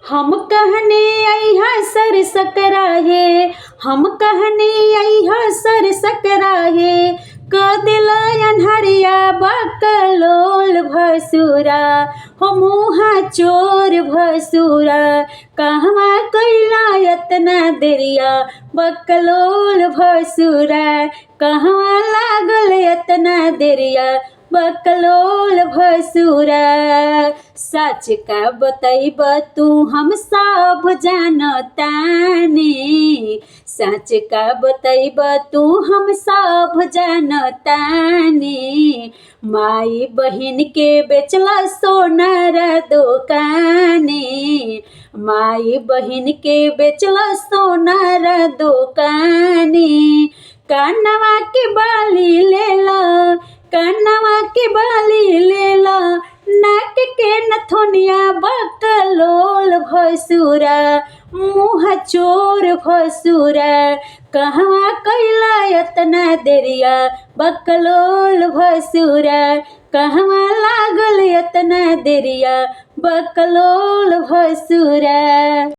हम कहने अइहा सर सकराहे, हम कहने अइहा सर सकराहे, क दिला अन्हरिया बकलोल भसुरा, हो मुँहा चोर भसुरा, कहवा कैला एतना देरिया बकलोल भसुरा, कहवा लागल एतना देरिया बकलोल भसुरा। सच का बतैब तू हम सब जानतानी, सच का बतैब तू हम सब जानतानी, माई बहिन के बेचला सोनार दुकानी, माई बहिन के बेचला सोनार दुकानी। कानवा के बाली लेला, कानवा के बाली लेला, नाक के नथुनिया बकलोल भसुरा, मुँह चोर भसुरा, कहवा कैला एतना देरिया बकलोल भसुरा, कहवा लागल एतना देरिया बकलोल भसुरा।